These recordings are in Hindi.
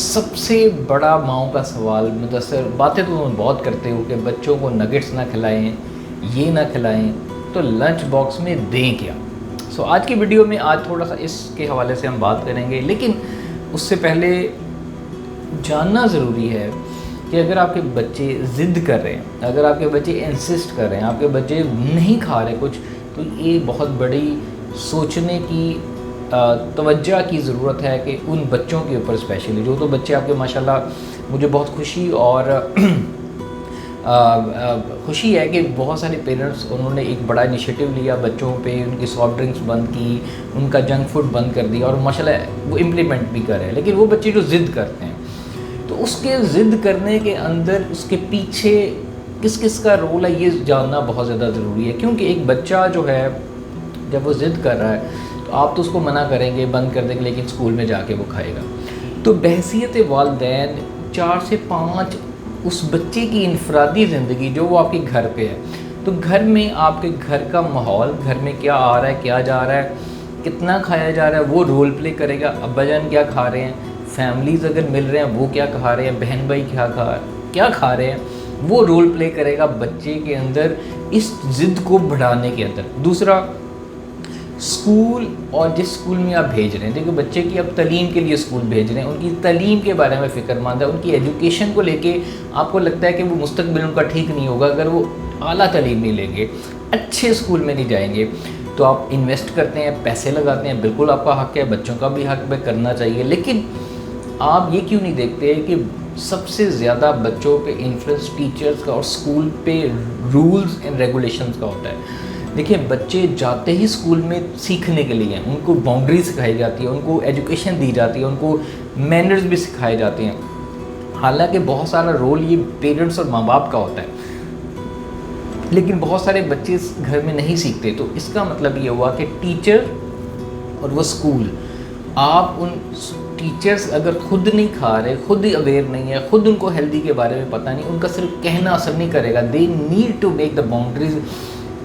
सबसे बड़ा माओ का सवाल मुदस्सिर, बातें तो तुम बहुत करते हो कि बच्चों को नगेट्स ना खिलाएं, ये ना खिलाएं, तो लंच बॉक्स में दें क्या। सो आज की वीडियो में आज थोड़ा सा इसके हवाले से हम बात करेंगे, लेकिन उससे पहले जानना ज़रूरी है कि अगर आपके बच्चे ज़िद कर रहे हैं, अगर आपके बच्चे इंसिस्ट कर रहे हैं, आपके बच्चे नहीं खा रहे कुछ, तो ये बहुत बड़ी सोचने की तवज्जो की ज़रूरत है कि उन बच्चों के ऊपर स्पेशली जो तो बच्चे आपके माशाल्लाह मुझे बहुत खुशी और खुशी है कि बहुत सारे पेरेंट्स उन्होंने एक बड़ा इनिशिएटिव लिया, बच्चों पे उनकी सॉफ्ट ड्रिंक्स बंद की, उनका जंक फूड बंद कर दिया और माशाल्लाह वो इम्प्लीमेंट भी कर रहे हैं। लेकिन वो बच्चे जो ज़िद करते हैं, तो उसके ज़िद करने के अंदर उसके पीछे किस किस का रोल है ये जानना बहुत ज़्यादा ज़रूरी है। क्योंकि एक बच्चा जो है जब वो ज़िद कर रहा है तो आप तो उसको मना करेंगे, बंद कर देंगे, लेकिन स्कूल में जाके वो खाएगा। तो बहैसियत वालिदैन 4 से 5 उस बच्चे की इनफरादी ज़िंदगी जो वो आपके घर पे है, तो घर में आपके घर का माहौल, घर में क्या आ रहा है, क्या जा रहा है, कितना खाया जा रहा है, वो रोल प्ले करेगा। अब्बा जान क्या खा रहे हैं, फैमिलीज़ अगर मिल रहे हैं वो क्या खा रहे हैं, बहन भाई क्या खा रहे हैं, वो रोल प्ले करेगा बच्चे के अंदर इस ज़िद को बढ़ाने के अंदर। दूसरा, स्कूल और जिस स्कूल में आप भेज रहे हैं, देखो बच्चे की अब तालीम के लिए स्कूल भेज रहे हैं, उनकी तालीम के बारे में फ़िक्रमंद है, उनकी एजुकेशन को लेके आपको लगता है कि वो मुस्तकबिल उनका ठीक नहीं होगा अगर वो आला तालीम नहीं लेंगे, अच्छे स्कूल में नहीं जाएंगे। तो आप इन्वेस्ट करते हैं, पैसे लगाते हैं, बिल्कुल आपका हक़ है, बच्चों का भी हक़ में करना चाहिए। लेकिन आप ये क्यों नहीं देखते कि सबसे ज़्यादा बच्चों पे इन्फ्लुएंस टीचर्स का और स्कूल पे रूल्स एंड रेगुलेशंस का होता है। देखिए बच्चे जाते ही स्कूल में सीखने के लिए हैं, उनको बाउंड्री सिखाई जाती है, उनको एजुकेशन दी जाती है, उनको मैनर्स भी सिखाए जाते हैं। हालांकि बहुत सारा रोल ये पेरेंट्स और माँ बाप का होता है, लेकिन बहुत सारे बच्चे इस घर में नहीं सीखते। तो इसका मतलब ये हुआ कि टीचर और वो स्कूल, आप उन टीचर्स अगर खुद नहीं खा रहे, खुद अवेयर नहीं है, खुद उनको हेल्दी के बारे में पता नहीं, उनका सिर्फ कहना असर नहीं करेगा। They need to make the boundaries.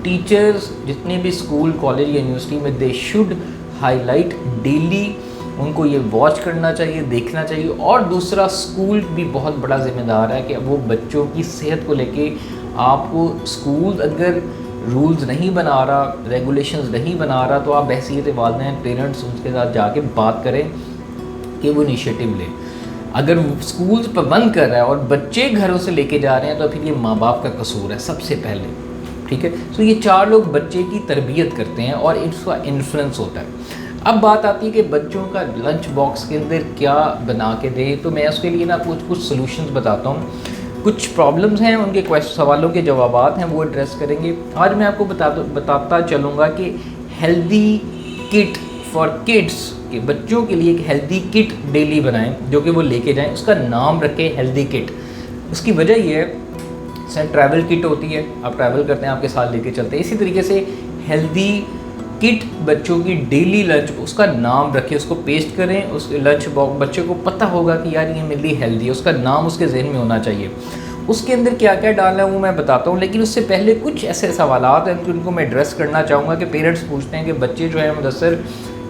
Teachers जितने भी स्कूल, कॉलेज या यूनिवर्सिटी में, दे शुड हाईलाइट डेली, उनको ये वॉच करना चाहिए, देखना चाहिए। और दूसरा, स्कूल भी बहुत बड़ा जिम्मेदार है कि वो बच्चों की सेहत को लेके, आपको स्कूल अगर रूल्स नहीं बना रहा, रेगुलेशंस नहीं बना रहा, तो आप बहैसियत वालिदैन पेरेंट्स उनके साथ जाके बात करें कि वो इनिशिएटिव ले। अगर स्कूल पाबंद कर रहा है और बच्चे घरों से लेके जा रहे हैं, तो फिर ये माँ बाप का कसूर है सबसे पहले, ठीक है। तो ये 4 लोग बच्चे की तरबियत करते हैं और इसका इन्फ्लुएंस होता है। अब बात आती है कि बच्चों का लंच बॉक्स के अंदर क्या बना के दें, तो मैं उसके लिए ना कुछ सॉल्यूशंस बताता हूँ। कुछ प्रॉब्लम्स हैं, उनके सवालों के जवाबात हैं, वो एड्रेस करेंगे। आज मैं आपको बताता चलूँगा कि हेल्दी किट फॉर किड्स, के बच्चों के लिए एक हेल्दी किट डेली बनाएं जो कि वो लेके जाएं, उसका नाम रखें हेल्दी किट। उसकी वजह ये है, सर ट्रैवल किट होती है, आप ट्रैवल करते हैं, आपके साथ लेके चलते हैं, इसी तरीके से हेल्दी किट बच्चों की डेली लंच, उसका नाम रखें, उसको पेस्ट करें, उस लंच बॉक्स बच्चे को पता होगा कि यार ये मेरे लिए हेल्दी है, उसका नाम उसके जहन में होना चाहिए। उसके अंदर क्या क्या डालना है वो मैं बताता हूँ, लेकिन उससे पहले कुछ ऐसे सवालात हैं जिनको मैं एड्रेस करना चाहूँगा कि पेरेंट्स पूछते हैं कि बच्चे जो है मुदस्सिर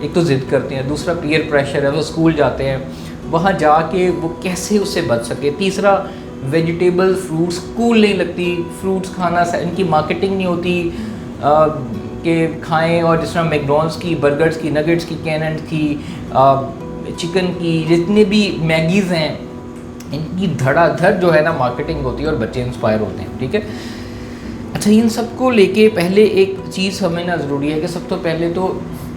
एक तो ज़िद करते हैं, दूसरा पीयर प्रेशर है, वो स्कूल जाते हैं, वहाँ जाके वो कैसे उससे बच सके। तीसरा, वेजिटेबल फ्रूट्स कूल नहीं लगती, फ्रूट्स खाना इनकी मार्केटिंग नहीं होती कि खाएं, और जिस तरह मैकडॉनल्ड्स की, बर्गर्स की, नगेट्स की, कैनन की, चिकन की, जितने भी मैगीज़ हैं, इनकी धड़ाधड़ जो है ना मार्केटिंग होती है और बच्चे इंस्पायर होते हैं, ठीक है। अच्छा, इन सबको लेके पहले एक चीज़ समझना ज़रूरी है कि सब तो पहले तो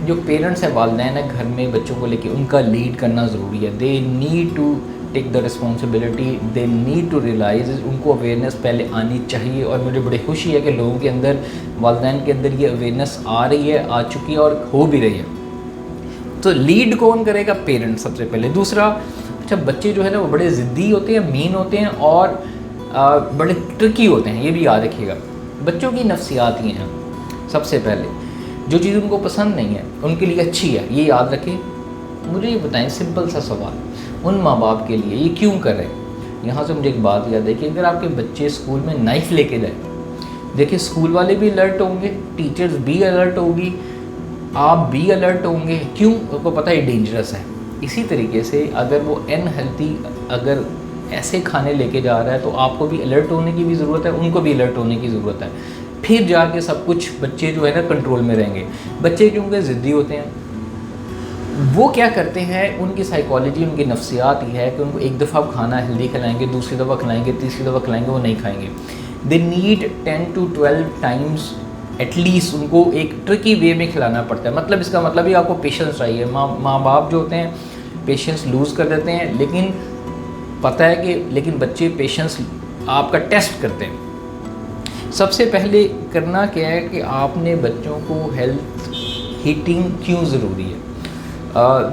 जो पेरेंट्स हैं, वालिदैन हैं, घर में बच्चों को लेके उनका लीड करना ज़रूरी है। They need to take the responsibility, they need to realise, उनको अवेयरनेस पहले आनी चाहिए। और मुझे बड़ी खुशी है कि लोगों के अंदर, वालिदैन के अंदर ये अवेयरनेस आ रही है, आ चुकी है और हो भी रही है। तो लीड कौन करेगा? पेरेंट्स सबसे पहले। दूसरा, अच्छा बच्चे जो है ना वो बड़े ज़िद्दी होते हैं, मीन होते हैं और बड़े ट्रिकी होते हैं, ये भी याद रखिएगा। बच्चों की नफ्सियात ही हैं सबसे पहले, जो चीज़ उनको पसंद नहीं है उनके लिए अच्छी है, ये याद रखें। मुझे ये बताएं, सिंपल सा सवाल उन माँ बाप के लिए, ये क्यों कर रहे हैं? यहाँ से मुझे एक बात याद है कि अगर आपके बच्चे स्कूल में नाइफ़ लेके जाए, देखिए स्कूल वाले भी अलर्ट होंगे, टीचर्स भी अलर्ट होगी, आप भी अलर्ट होंगे। क्यों? आपको पता है डेंजरस है, इसी तरीके से अगर वो अनहेल्दी अगर ऐसे खाने लेके जा रहा है तो आपको भी अलर्ट होने की भी ज़रूरत है, उनको भी अलर्ट होने की ज़रूरत है। फिर जाके सब कुछ बच्चे जो है ना कंट्रोल में रहेंगे। बच्चे क्योंकि ज़िद्दी होते हैं, वो क्या करते हैं, उनकी साइकोलॉजी, उनकी नफ्सियात ये है कि उनको एक दफ़ा खाना हेल्दी खिलाएंगे, दूसरी दफ़ा खिलाएंगे, तीसरी दफ़ा खिलाएंगे, वो नहीं खाएंगे। They need 10 to 12 times at least उनको एक ट्रिकी वे में खिलाना पड़ता है। मतलब इसका मतलब ही आपको पेशेंस चाहिए। माँ बाप जो होते हैं पेशेंस लूज़ कर देते हैं, लेकिन पता है कि लेकिन बच्चे पेशेंस आपका टेस्ट करते हैं। सबसे पहले करना क्या है कि आपने बच्चों को हेल्थ हीटिंग क्यों ज़रूरी है।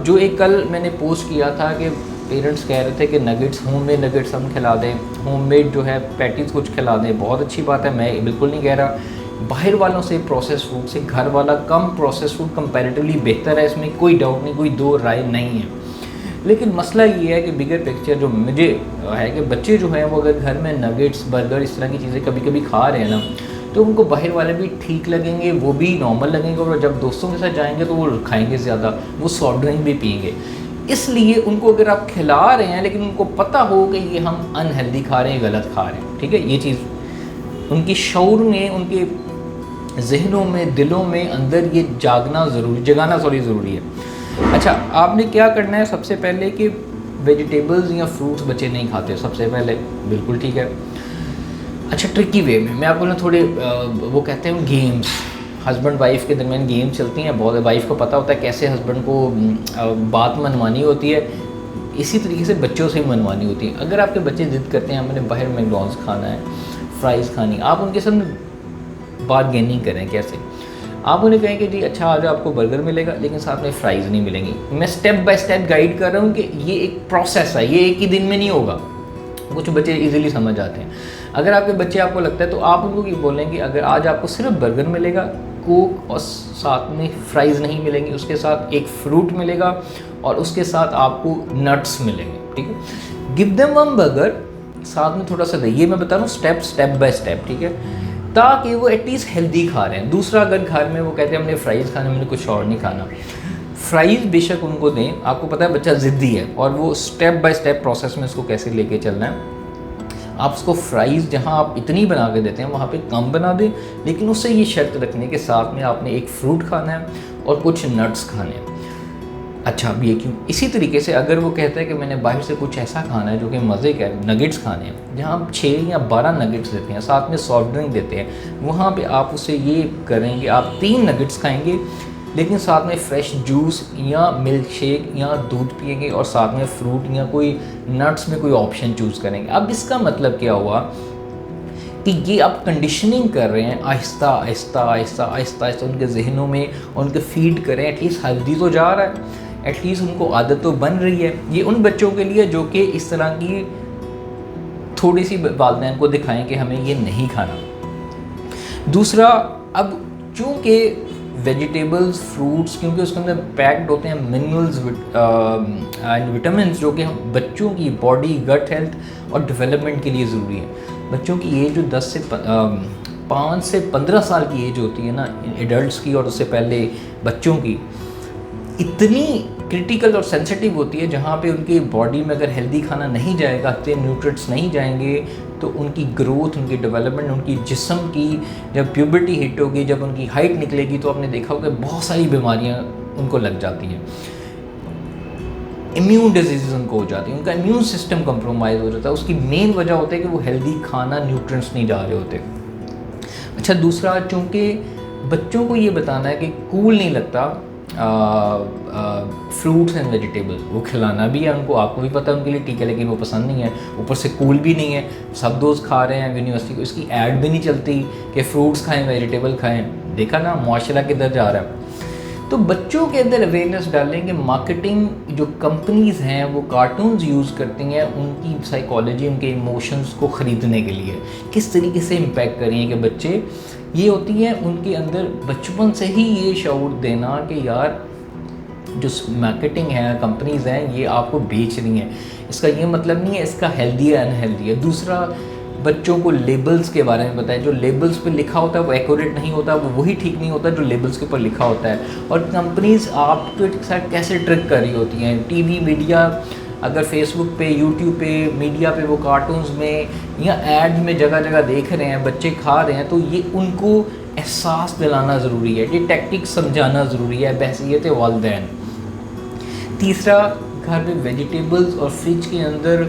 जो एक कल मैंने पोस्ट किया था कि पेरेंट्स कह रहे थे कि नगेट्स, होममेड नगेट्स हम खिला दें, होममेड जो है पैटीज़ कुछ खिला दें, बहुत अच्छी बात है, मैं बिल्कुल नहीं कह रहा। बाहर वालों से, प्रोसेस फूड से घर वाला कम प्रोसेस फूड कंपैरेटिवली बेहतर है, इसमें कोई डाउट नहीं, कोई दो राय नहीं है। लेकिन मसला ये है कि बिगर पिक्चर जो मुझे है कि बच्चे जो हैं वो अगर घर में नगेट्स, बर्गर, इस तरह की चीज़ें कभी कभी खा रहे हैं ना, तो उनको बाहर वाले भी ठीक लगेंगे, वो भी नॉर्मल लगेंगे, और जब दोस्तों के साथ जाएंगे तो वो खाएंगे ज़्यादा, वो सॉफ्ट ड्रिंक भी पिएंगे। इसलिए उनको अगर आप खिला रहे हैं लेकिन उनको पता हो कि ये हम अनहेल्दी खा रहे हैं, गलत खा रहे हैं, ठीक है, ये चीज़ उनकी शऊर में, उनके जहनों में, दिलों में अंदर ये जगाना ज़रूरी है। अच्छा, आपने क्या करना है, सबसे पहले कि वेजिटेबल्स या फ्रूट्स बच्चे नहीं खाते, सबसे पहले बिल्कुल ठीक है। अच्छा, ट्रिकी वे में मैं आपको ना थोड़े वो कहते हैं गेम्स, हस्बैंड वाइफ के दरमियान गेम चलती हैं, बहुत वाइफ को पता होता है कैसे हस्बैंड को बात मनवानी होती है, इसी तरीके से बच्चों से भी मनवानी होती है। अगर आपके बच्चे ज़िद करते हैं हमने बाहर मैकडॉनल्ड्स खाना है, फ्राइज़ खानी, आप उनके साथ बार्गेनिंग करें। कैसे? आप उन्हें कहें कि जी अच्छा आज आपको बर्गर मिलेगा लेकिन साथ में फ़्राइज़ नहीं मिलेंगी। मैं स्टेप बाय स्टेप गाइड कर रहा हूँ कि ये एक प्रोसेस है, ये एक ही दिन में नहीं होगा। कुछ बच्चे इजीली समझ जाते हैं। अगर आपके बच्चे, आपको लगता है, तो आप उनको ये बोलेंगे अगर आज आपको सिर्फ बर्गर मिलेगा, कोक और साथ में फ़्राइज़ नहीं मिलेंगी, उसके साथ एक फ्रूट मिलेगा और उसके साथ आपको नट्स मिलेंगे, ठीक है। गिव देम वन बर्गर, साथ में थोड़ा सा दही, ये मैं बता रहा हूँ स्टेप बाय स्टेप, ठीक है, ताकि वो एटलीस्ट हेल्दी खा रहे हैं। दूसरा, अगर घर में वो कहते हैं हमने फ़्राइज़ खाना, मैंने कुछ और नहीं खाना, फ़्राइज़ बेशक उनको दें। आपको पता है बच्चा ज़िद्दी है और वो स्टेप बाय स्टेप प्रोसेस में इसको कैसे लेके चलना है। आप उसको फ़्राइज़ जहाँ आप इतनी बना के देते हैं वहाँ पे कम बना दें, लेकिन उससे ये शर्त रखने के साथ में आपने एक फ्रूट खाना है और कुछ नट्स खाने हैं। अच्छा, अब ये क्यों? इसी तरीके से अगर वो कहता है कि मैंने बाहर से कुछ ऐसा खाना है जो कि मज़े का है, नगेट्स खाने हैं, जहाँ आप 6 या 12 नगेट्स देते हैं, साथ में सॉफ्ट ड्रिंक देते हैं, वहाँ पे आप उसे ये करेंगे, आप 3 नगेट्स खाएंगे लेकिन साथ में फ्रेश जूस या मिल्क शेक या दूध पिएंगे और साथ में फ्रूट या कोई नट्स में कोई ऑप्शन चूज़ करेंगे। अब इसका मतलब क्या हुआ कि ये आप कंडीशनिंग कर रहे हैं, आहिस्ता आहिस्ता आहिस्ता आहिस्ता आहिस्ता उनके जहनों में, उनके फीड करें, एटलीस्ट हेल्दी तो जा रहा है, एटलीस्ट उनको आदत तो बन रही है। ये उन बच्चों के लिए जो कि इस तरह की थोड़ी सी वालिदैन को दिखाएं कि हमें ये नहीं खाना। दूसरा, अब चूँकि वेजिटेबल्स, फ्रूट्स, क्योंकि उसके अंदर पैक्ड होते हैं मिनरल्स एंड विटामिन्स जो कि हम बच्चों की बॉडी, गट हेल्थ और डेवलपमेंट के लिए ज़रूरी है। बच्चों की एज जो 5 से 15 साल की एज होती है ना एडल्ट्स की, और उससे पहले बच्चों की, इतनी क्रिटिकल और सेंसिटिव होती है जहाँ पे उनकी बॉडी में अगर हेल्दी खाना नहीं जाएगा, अच्छे न्यूट्रिएंट्स नहीं जाएंगे, तो उनकी ग्रोथ, उनकी डेवलपमेंट, उनकी जिस्म की जब प्यूबर्टी हिट होगी, जब उनकी हाइट निकलेगी, तो आपने देखा होगा बहुत सारी बीमारियाँ उनको लग जाती हैं, इम्यून डिजीज़ उनको हो जाती है, उनका इम्यून सिस्टम कंप्रोमाइज़ हो जाता है। उसकी मेन वजह होता है कि वो हेल्दी खाना, न्यूट्रिएंट्स नहीं जा रहे होते। अच्छा, दूसरा, चूँकि बच्चों को ये बताना है कि कूल नहीं लगता फ्रूट्स एंड वेजिटेबल, वो खिलाना भी है उनको, आपको भी पता है उनके लिए ठीक है, लेकिन वो पसंद नहीं है, ऊपर से कूल भी नहीं है, सब दोस्त खा रहे हैं यूनिवर्सिटी को, इसकी ऐड भी नहीं चलती कि फ्रूट्स खाएं, वेजिटेबल खाएं। देखा ना मुआशरा किधर जा रहा है। तो बच्चों के अंदर अवेयरनेस डालें कि मार्केटिंग जो कंपनीज़ हैं वो कार्टून्स यूज़ करती हैं उनकी साइकोलॉजी, उनके इमोशंस को ख़रीदने के लिए, किस तरीके से इम्पैक्ट करें कि बच्चे, ये होती है उनके अंदर बचपन से ही ये शऊर देना कि यार जो मार्केटिंग है, कंपनीज़ हैं, ये आपको बेच रही हैं, इसका ये मतलब नहीं है इसका हेल्दी है अनहेल्दी है। दूसरा, बच्चों को लेबल्स के बारे में बताएं। जो लेबल्स पे लिखा होता है वो एक्यूरेट नहीं होता, वो वही ठीक नहीं होता जो लेबल्स के ऊपर लिखा होता है। और कंपनीज आपके साथ कैसे ट्रिक कर रही होती हैं, टीवी मीडिया, अगर फेसबुक पे, यूट्यूब पे, मीडिया पे वो कार्टून्स में या एड में जगह जगह देख रहे हैं, बच्चे खा रहे हैं, तो ये उनको एहसास दिलाना ज़रूरी है, ये टैक्टिक्स समझाना ज़रूरी है, बहसीयत वालिदैन। तीसरा, घर में वेजिटेबल्स और फ्रिज के अंदर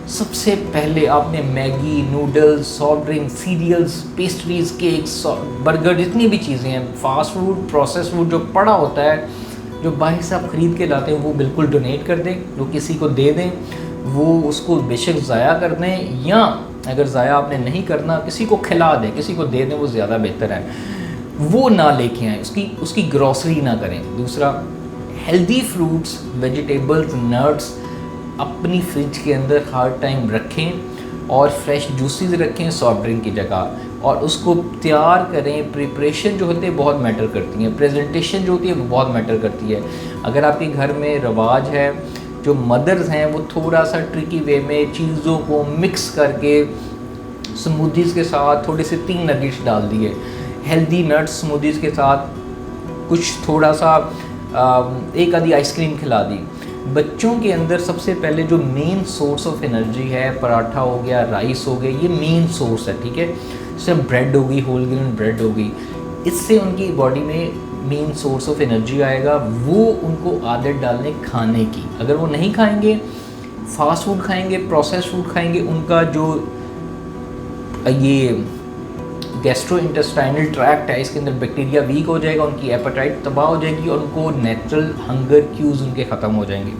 सबसे पहले आपने Maggi, noodles, soft drink, cereals, pastries, cakes, burger, जितनी भी चीज़ें हैं, फास्ट फूड, प्रोसेस फूड जो पड़ा होता है, जो बाहर से आप ख़रीद के लाते हैं, वो बिल्कुल डोनेट कर दें, वो किसी को दे दें, वो उसको बेशक ज़ाया कर दें, या अगर ज़ाया आपने नहीं करना किसी को खिला दें, किसी को दे दें, वो ज़्यादा बेहतर है। वो ना लेके आएँ, उसकी ग्रॉसरी ना करें। दूसरा, हेल्दी फ्रूट्स, वेजिटेबल्स, नट्स अपनी फ्रिज के अंदर हर टाइम रखें और फ्रेश जूसेस रखें सॉफ्ट ड्रिंक की जगह, और उसको तैयार करें। प्रिपरेशन जो होती है बहुत मैटर करती है, प्रेजेंटेशन जो होती है वो बहुत मैटर करती है। अगर आपके घर में रवाज है, जो मदर्स हैं वो थोड़ा सा ट्रिकी वे में चीज़ों को मिक्स करके स्मूदीज़ के साथ थोड़े से 3 नगेट्स डाल दिए, हेल्दी नट्स स्मूदीज़ के साथ कुछ थोड़ा सा एक आधी आइसक्रीम खिला दी। बच्चों के अंदर सबसे पहले जो मेन सोर्स ऑफ एनर्जी है, पराठा हो गया, राइस हो गया, ये मेन सोर्स है, ठीक है। जैसे ब्रेड होगी, होल ग्रेन ब्रेड होगी, इससे उनकी बॉडी में मेन सोर्स ऑफ एनर्जी आएगा। वो उनको आदत डालने खाने की, अगर वो नहीं खाएंगे, फास्ट फूड खाएंगे, प्रोसेस फूड खाएंगे, उनका जो ये गैस्ट्रो इंटेस्टाइनल ट्रैक्ट है, इसके अंदर बैक्टीरिया वीक हो जाएगा, उनकी एपेटाइट तबाह हो जाएगी और उनको नेचुरल हंगर क्यूज़ उनके ख़त्म हो जाएंगे।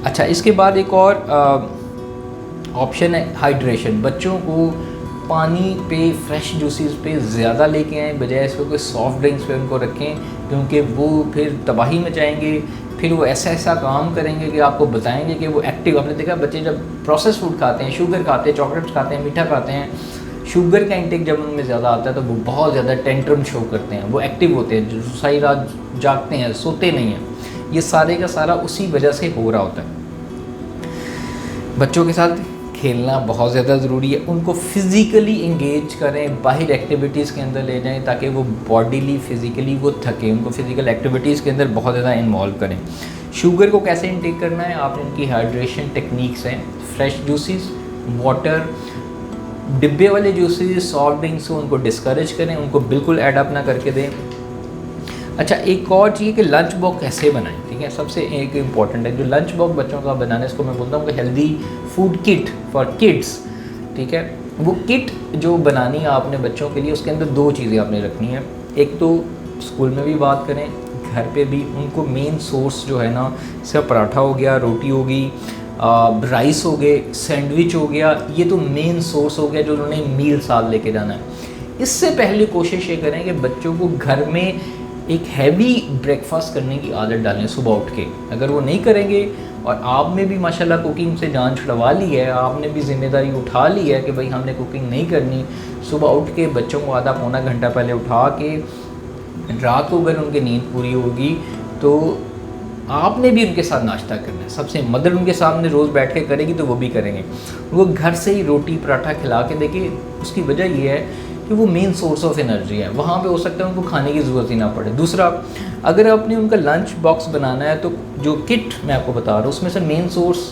अच्छा, इसके बाद एक और ऑप्शन है हाइड्रेशन। बच्चों को पानी पे, फ्रेश जूसेस पे ज़्यादा लेके आएँ, बजाय इसको कोई सॉफ्ट ड्रिंक्स पे उनको रखें, क्योंकि वो फिर तबाही में जाएंगे। फिर वो ऐसा काम करेंगे कि आपको बताएंगे कि वो एक्टिव। आपने देखा बच्चे जब प्रोसेस फूड खाते हैं, शुगर खाते हैं, चॉकलेट्स खाते हैं, मीठा खाते हैं, शुगर का इंटेक जब उनमें ज़्यादा आता है तो वो बहुत ज़्यादा टेंट्रम शो करते हैं, वो एक्टिव होते हैं, जो सारी रात जागते हैं, सोते नहीं हैं। ये सारे का सारा उसी वजह से हो रहा होता है। बच्चों के साथ खेलना बहुत ज़्यादा ज़रूरी है, उनको फिज़िकली इंगेज करें, बाहर एक्टिविटीज़ के अंदर ले जाएं ताकि वो बॉडीली, फिज़िकली वो थके, उनको फिज़िकल एक्टिविटीज़ के अंदर बहुत ज़्यादा इन्वॉल्व करें। शुगर को कैसे इंटेक करना है, आपने उनकी हाइड्रेशन टेक्निक्स हैं, फ्रेश जूसेस, वाटर, डिब्बे वाले जूसेस, सॉफ्ट ड्रिंक्स को उनको डिस्करेज करें, उनको बिल्कुल एडअप ना करके दें। अच्छा, एक और चीज़ कि लंच बॉक्स कैसे बनाएं, ठीक है। सबसे एक इम्पॉर्टेंट है जो लंच बॉक्स बच्चों का बनाना है, इसको मैं बोलता हूँ कि healthy food kit for kids, ठीक है। वो किट जो बनानी है आपने बच्चों के लिए, उसके अंदर 2 चीज़ें आपने रखनी है। एक तो स्कूल में भी बात करें, घर पे भी उनको मेन सोर्स जो है ना, जैसे पराठा हो गया, रोटी होगी, राइस हो गए, सैंडविच हो गया, ये तो मेन सोर्स हो गया जो उन्होंने मील साथ लेके जाना है। इससे पहले कोशिश ये करें कि बच्चों को घर में एक हैवी ब्रेकफास्ट करने की आदत डालें सुबह उठ के। अगर वो नहीं करेंगे, और आपने भी माशाल्लाह कुकिंग से जान छुड़वा ली है, आपने भी जिम्मेदारी उठा ली है कि भाई हमने कुकिंग नहीं करनी, सुबह उठ के बच्चों को आधा पौना घंटा पहले उठा के, रात को अगर उनकी नींद पूरी होगी तो आपने भी उनके साथ नाश्ता करना है। सबसे मदर उनके सामने रोज़ बैठ के करेगी तो वो भी करेंगे। वो घर से ही रोटी पराठा खिला के देखिए, उसकी वजह ये है कि वो मेन सोर्स ऑफ एनर्जी है, वहाँ पे हो सकता है उनको खाने की ज़रूरत ही ना पड़े। दूसरा, अगर आपने उनका लंच बॉक्स बनाना है तो जो किट मैं आपको बता रहा हूँ उसमें से मेन सोर्स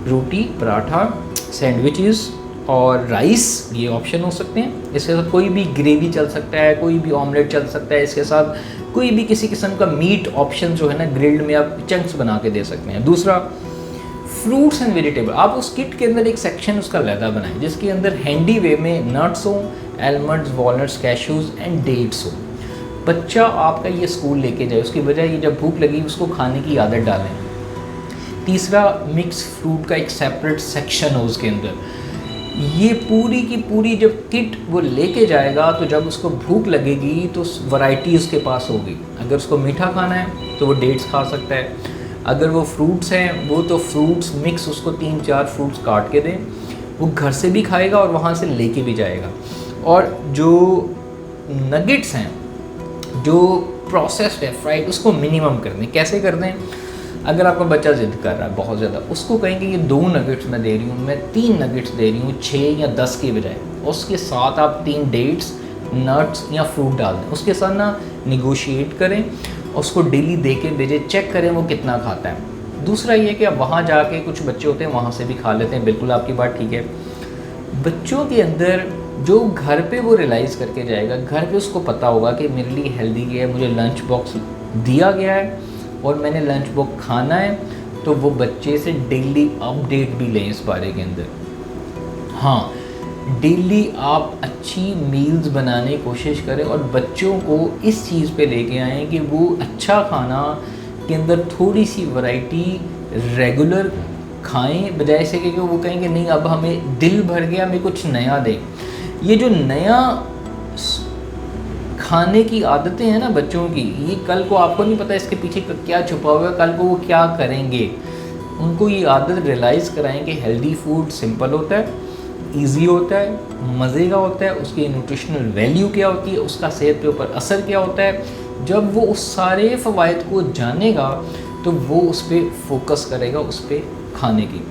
रोटी, पराठा, सैंडविचेस और राइस, ये ऑप्शन हो सकते हैं। इसके साथ कोई भी ग्रेवी चल सकता है, कोई भी ऑमलेट चल सकता है, इसके साथ कोई भी किसी किस्म का मीट ऑप्शन जो है ना, ग्रिल्ड में आप चंक्स बना के दे सकते हैं। दूसरा, फ्रूट्स एंड वेजिटेबल, आप उस किट के अंदर एक सेक्शन उसका अलहदा बनाएं जिसके अंदर हैंडी वे में नट्स हो, almonds, walnuts, cashews and dates हो। बच्चा आपका ये स्कूल लेके जाए, उसकी वजह ये जब भूख लगी उसको खाने की आदत डालें। तीसरा, मिक्स फ्रूट का एक सेपरेट सेक्शन हो उसके अंदर। ये पूरी की पूरी जब किट वो लेके जाएगा तो जब उसको भूख लगेगी तो वैरायटी उसके पास होगी। अगर उसको मीठा खाना है तो वो डेट्स खा सकता है, अगर वो फ्रूट्स हैं वो तो फ्रूट्स मिक्स, उसको 3-4 फ्रूट्स काट के दें, वो घर से भी खाएगा और वहाँ से लेके भी जाएगा। और जो नगेट्स हैं, जो प्रोसेस्ड है, फ्राइड, उसको मिनिमम कर दें। कैसे कर दें? अगर आपका बच्चा ज़िद कर रहा है बहुत ज़्यादा, उसको कहेंगे ये 2 नगेट्स मैं दे रही हूँ, मैं 3 नगेट्स दे रही हूँ 6 या 10 के बजाय, उसके साथ आप 3 डेट्स, नट्स या फ्रूट डाल दें, उसके साथ ना निगोशिएट करें, उसको डेली दे के भेजें, चेक करें वो कितना खाता है। दूसरा ये कि अब वहाँ जाके कुछ बच्चे होते हैं वहाँ से भी खा लेते हैं, बिल्कुल आपकी बात ठीक है। बच्चों के अंदर जो घर पे वो रियलाइज़ करके जाएगा, घर पे उसको पता होगा कि मेरे लिए हेल्दी क्या है, मुझे लंच बॉक्स दिया गया है और मैंने लंच बॉक्स खाना है, तो वो बच्चे से डेली अपडेट भी लें इस बारे के अंदर। हाँ, डेली आप अच्छी मील्स बनाने की कोशिश करें और बच्चों को इस चीज़ पे लेके आएँ कि वो अच्छा खाना के अंदर थोड़ी सी वैरायटी रेगुलर खाएं, बजाय से कि वो कहेंगे नहीं अब हमें दिल भर गया, हमें कुछ नया दें। ये जो नया खाने की आदतें हैं ना बच्चों की, ये कल को आपको नहीं पता इसके पीछे क्या छुपा हुआ है, कल को वो क्या करेंगे। उनको ये आदत रियलाइज़ कराएं कि हेल्दी फूड सिंपल होता है, इजी होता है, मज़े का होता है, उसकी न्यूट्रिशनल वैल्यू क्या होती है, उसका सेहत के ऊपर असर क्या होता है। जब वो उस सारे फ़वाइद को जानेगा तो वो उस पर फोकस करेगा, उस पर खाने की।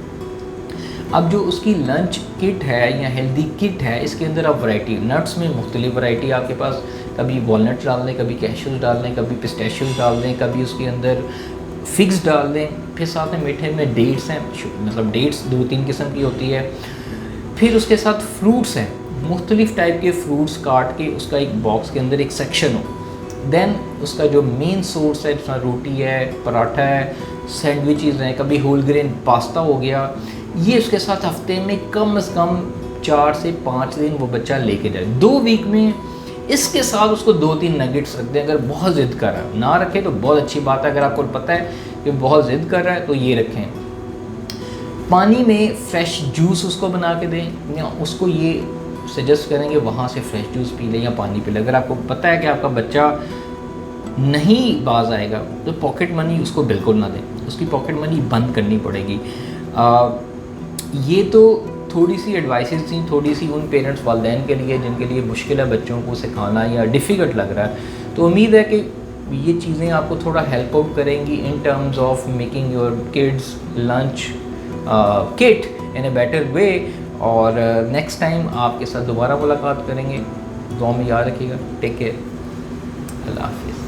अब जो उसकी लंच किट है या हेल्दी किट है, इसके अंदर आप वैरायटी, नट्स में मुख्तलिफ वैरायटी आपके पास, कभी वॉलनट्स डाल दें, कभी कैश्यूज डाल दें, कभी पिस्ताशियोज डाल दें, कभी उसके अंदर फिग्स डाल दें। फिर साथ में मीठे में डेट्स हैं, मतलब डेट्स 2-3 किस्म की होती है। फिर उसके साथ फ्रूट्स हैं, मुख्तलिफ टाइप के फ्रूट्स काट के उसका एक बॉक्स के अंदर एक सेक्शन हो। देन उसका जो मेन सोर्स है, जिसमें रोटी है, पराठा है, सैंडविचेज़ हैं, कभी होल ग्रेन पास्ता हो गया, ये उसके साथ हफ्ते में कम से कम 4 से 5 दिन वो बच्चा लेके जाए। 2 वीक में इसके साथ उसको 2-3 नगेट्स रख दें। अगर बहुत ज़िद कर रहा है, ना रखें तो बहुत अच्छी बात है। अगर आपको पता है कि बहुत ज़िद कर रहा है तो ये रखें। पानी में फ्रेश जूस उसको बना के दें, या उसको ये सजेस्ट करें कि वहाँ से फ्रेश जूस पी लें या पानी पी लें। अगर आपको पता है कि आपका बच्चा नहीं बाज आएगा तो पॉकेट मनी उसको बिल्कुल ना दें, उसकी पॉकेट मनी बंद करनी पड़ेगी। ये तो थोड़ी सी एडवाइसेस थी, थोड़ी सी उन पेरेंट्स वालिदैन के लिए जिनके लिए मुश्किल है बच्चों को सिखाना या डिफ़िकल्ट लग रहा है। तो उम्मीद है कि ये चीज़ें आपको थोड़ा हेल्प आउट करेंगी in terms of making your kids lunch kit in a better way. और नेक्स्ट टाइम आपके साथ दोबारा मुलाकात करेंगे। दुआ में याद रखिएगा। Take care. अल्लाह हाफिज़।